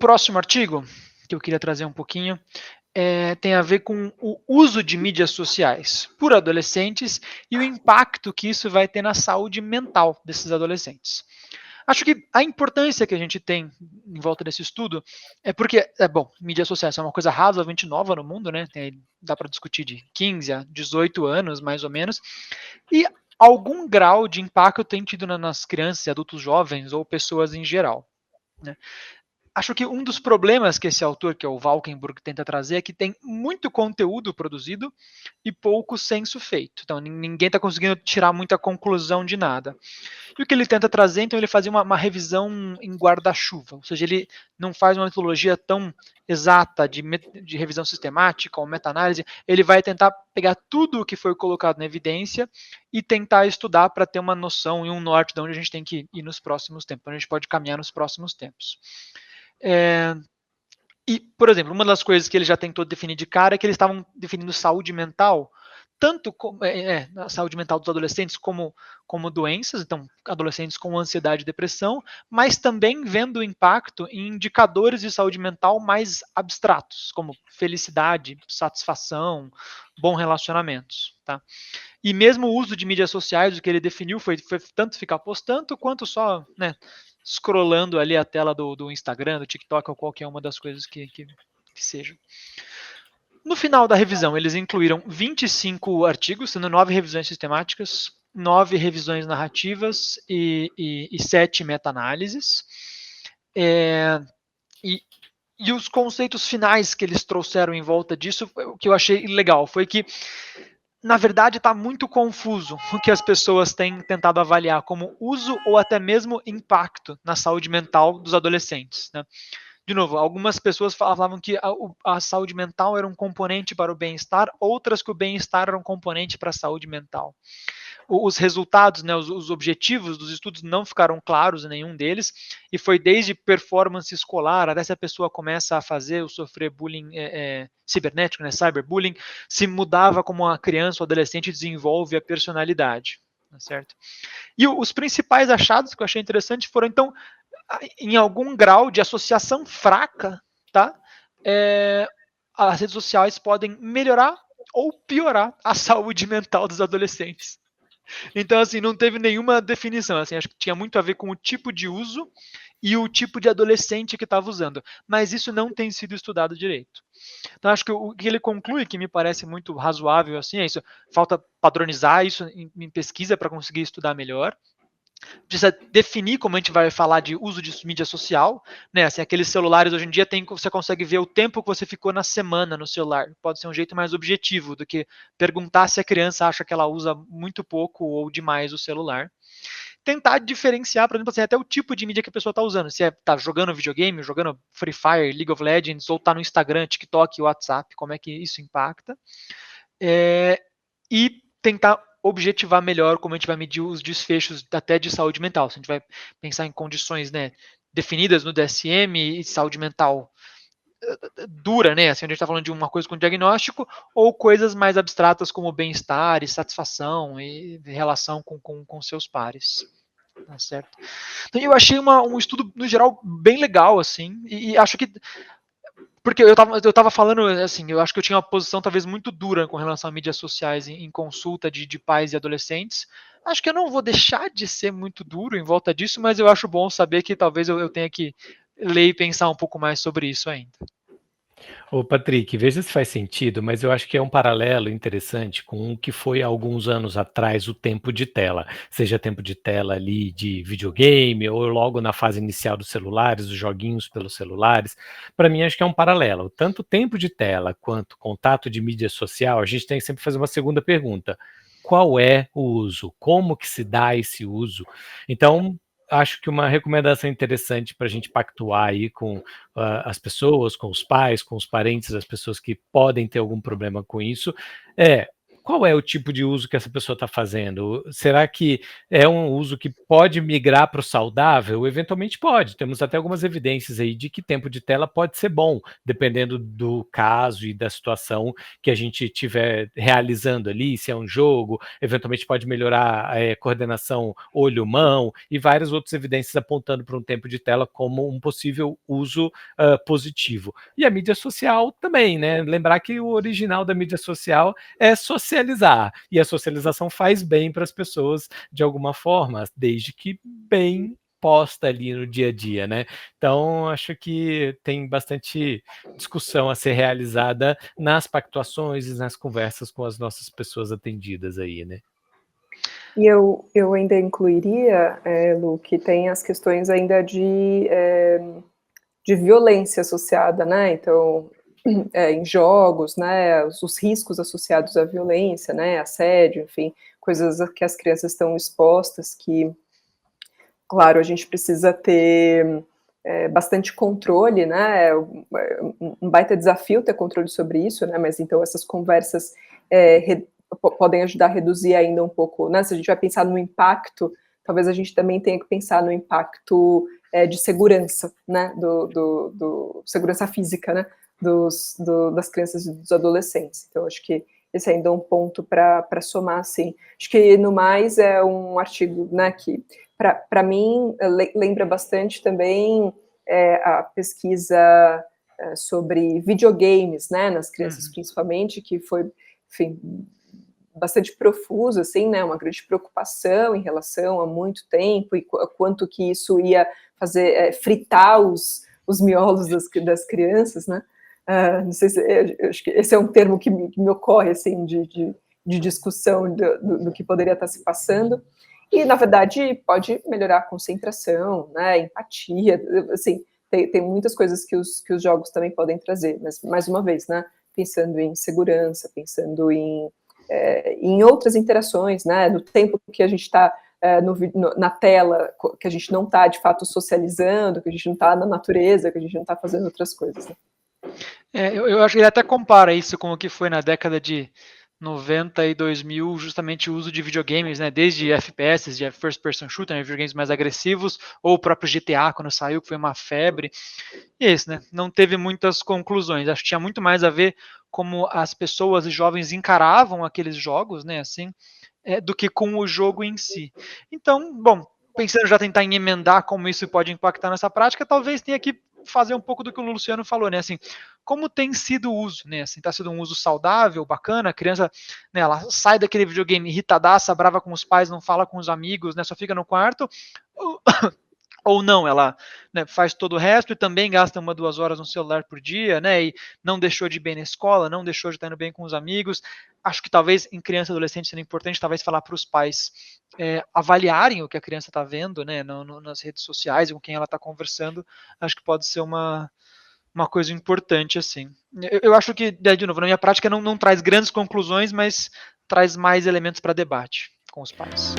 próximo artigo, que eu queria trazer um pouquinho, tem a ver com o uso de mídias sociais por adolescentes e o impacto que isso vai ter na saúde mental desses adolescentes. Acho que a importância que a gente tem em volta desse estudo é porque, bom, mídias sociais é uma coisa razoavelmente nova no mundo, né? Dá para discutir de 15 a 18 anos, mais ou menos, e algum grau de impacto tem tido nas crianças, adultos jovens ou pessoas em geral, né? Acho que um dos problemas que esse autor, que é o Valkenburg, tenta trazer é que tem muito conteúdo produzido e pouco senso feito. Então, ninguém está conseguindo tirar muita conclusão de nada. E o que ele tenta trazer, então, ele fazia uma revisão em guarda-chuva, ou seja, ele não faz uma metodologia tão exata de revisão sistemática ou meta-análise, ele vai tentar pegar tudo o que foi colocado na evidência e tentar estudar para ter uma noção e um norte de onde a gente tem que ir nos próximos tempos, onde a gente pode caminhar nos próximos tempos. E, por exemplo, uma das coisas que ele já tentou definir de cara é que eles estavam definindo saúde mental, tanto a saúde mental dos adolescentes como doenças, então adolescentes com ansiedade e depressão, mas também vendo o impacto em indicadores de saúde mental mais abstratos, como felicidade, satisfação, bons relacionamentos. Tá? E mesmo o uso de mídias sociais, o que ele definiu foi tanto ficar postando quanto só scrollando ali a tela do Instagram, do TikTok ou qualquer uma das coisas que seja. No final da revisão, eles incluíram 25 artigos, sendo 9 revisões sistemáticas, 9 revisões narrativas e 7 meta-análises. E os conceitos finais que eles trouxeram em volta disso, o que eu achei legal, foi que na verdade está muito confuso o que as pessoas têm tentado avaliar como uso ou até mesmo impacto na saúde mental dos adolescentes. Né? De novo, algumas pessoas falavam que a saúde mental era um componente para o bem-estar, outras que o bem-estar era um componente para a saúde mental. Os resultados, né, os objetivos dos estudos não ficaram claros em nenhum deles, e foi desde performance escolar até se a pessoa começa a fazer ou sofrer bullying cibernético, né, cyberbullying, se mudava como a criança ou adolescente desenvolve a personalidade. Certo? E os principais achados que eu achei interessante foram, então, em algum grau de associação fraca, tá? As redes sociais podem melhorar ou piorar a saúde mental dos adolescentes. Então, assim, não teve nenhuma definição. Assim, acho que tinha muito a ver com o tipo de uso e o tipo de adolescente que estava usando. Mas isso não tem sido estudado direito. Então, acho que o que ele conclui, que me parece muito razoável, assim, é isso. Falta padronizar isso em pesquisa para conseguir estudar melhor. Precisa definir como a gente vai falar de uso de mídia social, né? Assim, aqueles celulares hoje em dia você consegue ver o tempo que você ficou na semana no celular. Pode ser um jeito mais objetivo do que perguntar se a criança acha que ela usa muito pouco ou demais o celular. Tentar diferenciar, por exemplo, assim, até o tipo de mídia que a pessoa está usando. Se está jogando videogame, jogando Free Fire, League of Legends, ou está no Instagram, TikTok, WhatsApp, como é que isso impacta. E tentar objetivar melhor como a gente vai medir os desfechos até de saúde mental. Se a gente vai pensar em condições, né, definidas no DSM e saúde mental dura, né, assim, onde a gente está falando de uma coisa com diagnóstico, ou coisas mais abstratas como bem-estar e satisfação e relação com seus pares. Tá certo? Então eu achei um estudo, no geral, bem legal, assim, e acho que porque eu tava falando, assim, eu acho que eu tinha uma posição talvez muito dura com relação a mídias sociais em consulta de pais e adolescentes. Acho que eu não vou deixar de ser muito duro em volta disso, mas eu acho bom saber que talvez eu tenha que ler e pensar um pouco mais sobre isso ainda. Ô Patrick, veja se faz sentido, mas eu acho que é um paralelo interessante com o que foi há alguns anos atrás o tempo de tela, seja tempo de tela ali de videogame ou logo na fase inicial dos celulares, os joguinhos pelos celulares. Para mim, acho que é um paralelo. Tanto tempo de tela quanto contato de mídia social, a gente tem que sempre fazer uma segunda pergunta. Qual é o uso? Como que se dá esse uso? Então, acho que uma recomendação interessante para a gente pactuar aí com as pessoas, com os pais, com os parentes, as pessoas que podem ter algum problema com isso, qual é o tipo de uso que essa pessoa está fazendo? Será que é um uso que pode migrar para o saudável? Eventualmente pode. Temos até algumas evidências aí de que tempo de tela pode ser bom, dependendo do caso e da situação que a gente estiver realizando ali, se é um jogo, eventualmente pode melhorar a coordenação olho-mão e várias outras evidências apontando para um tempo de tela como um possível uso positivo. E a mídia social também, né? Lembrar que o original da mídia social é socializar, e a socialização faz bem para as pessoas de alguma forma, desde que bem posta ali no dia a dia, né? Então, acho que tem bastante discussão a ser realizada nas pactuações e nas conversas com as nossas pessoas atendidas aí, né? E eu ainda incluiria, Lu, que tem as questões ainda de violência associada, né? Então, em jogos, né? Os riscos associados à violência, né? Assédio, enfim, coisas que as crianças estão expostas, que, claro, a gente precisa ter bastante controle, né? Um baita desafio ter controle sobre isso, né? Mas então essas conversas podem ajudar a reduzir ainda um pouco, né? Se a gente vai pensar no impacto, talvez a gente também tenha que pensar no impacto de segurança, né? Do segurança física, né? Das crianças e dos adolescentes. Então, acho que esse ainda é um ponto para somar, assim. Acho que, no mais, é um artigo, né, que, para mim, lembra bastante também a pesquisa sobre videogames, né, nas crianças, principalmente, que foi, enfim, bastante profuso, assim, né, uma grande preocupação em relação a muito tempo, e quanto que isso ia fazer, fritar os miolos das crianças, né. Não sei se, acho que esse é um termo que me ocorre, assim, de discussão do que poderia estar se passando, e, na verdade, pode melhorar a concentração, né, empatia, assim, tem muitas coisas que os jogos também podem trazer, mas, mais uma vez, né, pensando em segurança, pensando em outras interações, né, no tempo que a gente está na tela, que a gente não está, de fato, socializando, que a gente não está na natureza, que a gente não está fazendo outras coisas, né. Eu acho que ele até compara isso com o que foi na década de 90 e 2000, justamente o uso de videogames, né, desde FPS, de first person shooter, né, videogames mais agressivos, ou o próprio GTA quando saiu, que foi uma febre. E é isso, né, não teve muitas conclusões. Acho que tinha muito mais a ver como as pessoas e jovens encaravam aqueles jogos, né, assim, do que com o jogo em si. Então, bom, pensando já tentar em emendar como isso pode impactar nessa prática, talvez tenha que fazer um pouco do que o Luciano falou, né? Assim, como tem sido o uso, né? Assim, tá sendo um uso saudável, bacana, a criança, né, ela sai daquele videogame irritadaça, brava com os pais, não fala com os amigos, né? Só fica no quarto. Ou não, ela, né, faz todo o resto e também gasta 1, 2 horas no celular por dia, né, e não deixou de ir bem na escola, não deixou de estar indo bem com os amigos. Acho que talvez em criança e adolescente seria importante talvez falar para os pais avaliarem o que a criança está vendo, né, nas redes sociais, com quem ela está conversando. Acho que pode ser uma coisa importante, assim. Eu acho que, de novo, na minha prática não traz grandes conclusões, mas traz mais elementos para debate com os pais.